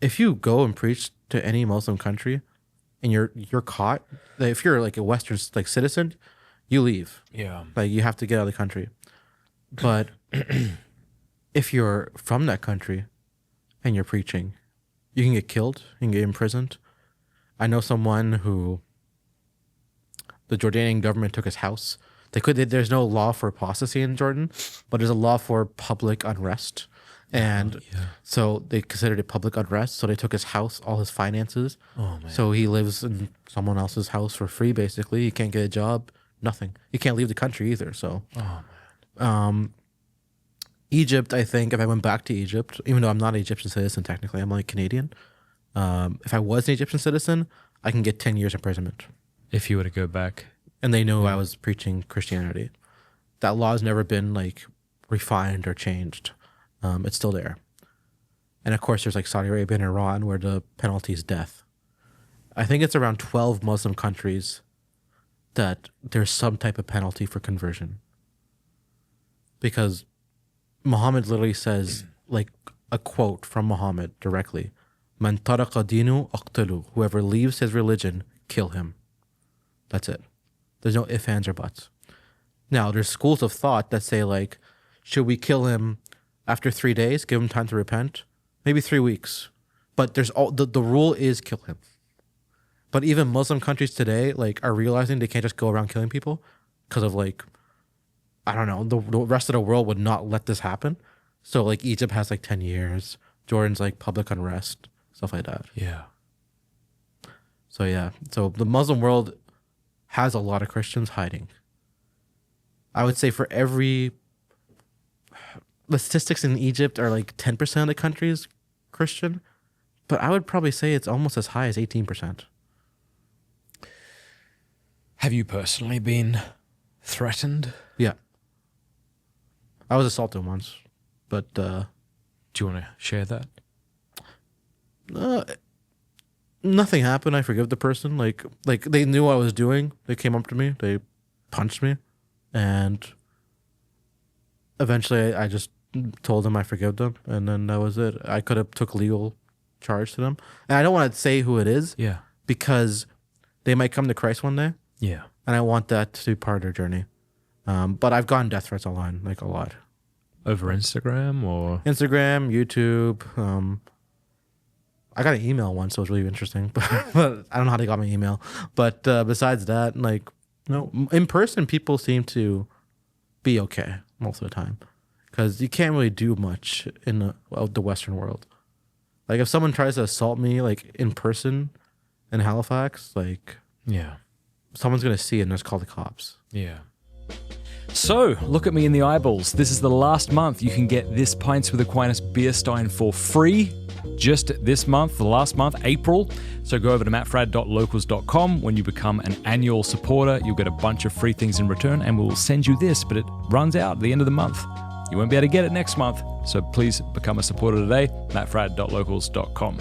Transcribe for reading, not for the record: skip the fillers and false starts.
if you go and preach to any Muslim country and you're caught, like, if you're like a Western like citizen, you leave. Yeah. Like you have to get out of the country. But if you're from that country and you're preaching, you can get killed, you can get imprisoned. I know someone who the Jordanian government took his house. There's no law for apostasy in Jordan, but there's a law for public unrest. And so they considered it public unrest. So they took his house, all his finances. Oh, man. So he lives in someone else's house for free, basically. He can't get a job, nothing. He can't leave the country either. So, Egypt, I think, if I went back to Egypt, even though I'm not an Egyptian citizen, technically, I'm like Canadian. If I was an Egyptian citizen, I can get 10 years imprisonment. If you were to go back. And they knew I was preaching Christianity. That law has never been like refined or changed. It's still there. And of course, there's like Saudi Arabia and Iran where the penalty is death. I think it's around 12 Muslim countries that there's some type of penalty for conversion. Because Muhammad literally says, like a quote from Muhammad directly, Man taraqa dinu aqtalu. Whoever leaves his religion, kill him. That's it. There's no ifs, ands, or buts. Now, there's schools of thought that say, like, should we kill him after 3 days, give him time to repent? Maybe 3 weeks. But there's the rule is kill him. But even Muslim countries today, like, are realizing they can't just go around killing people because of, like, I don't know, the rest of the world would not let this happen. So, like, Egypt has, like, 10 years. Jordan's, like, public unrest, stuff like that. Yeah. So, yeah. So, the Muslim world has a lot of Christians hiding. I would say for every... The statistics in Egypt are like 10% of the country is Christian, but I would probably say it's almost as high as 18%. Have you personally been threatened? Yeah. I was assaulted once, but... Do you want to share that? Nothing happened. I forgive the person. Like they knew what I was doing. They came up to me. They punched me. And eventually I just told them I forgive them. And then that was it. I could have took legal charge to them. And I don't want to say who it is. Yeah. Because they might come to Christ one day. Yeah. And I want that to be part of their journey. But I've gotten death threats online, like a lot. Over Instagram or? Instagram, YouTube. I got an email once, so it was really interesting. But I don't know how they got my email. But besides that, like, no, in person, people seem to be okay most of the time. Because you can't really do much in the Western world. Like, if someone tries to assault me, like, in person in Halifax, like... Yeah. Someone's going to see it and just call the cops. Yeah. So, look at me in the eyeballs. This is the last month you can get this Pints with Aquinas beer stein for free. Just this month, the last month, April. So go over to mattfradd.locals.com. When you become an annual supporter, you'll get a bunch of free things in return, and we'll send you this, but it runs out at the end of the month. You won't be able to get it next month. So please become a supporter today, mattfradd.locals.com.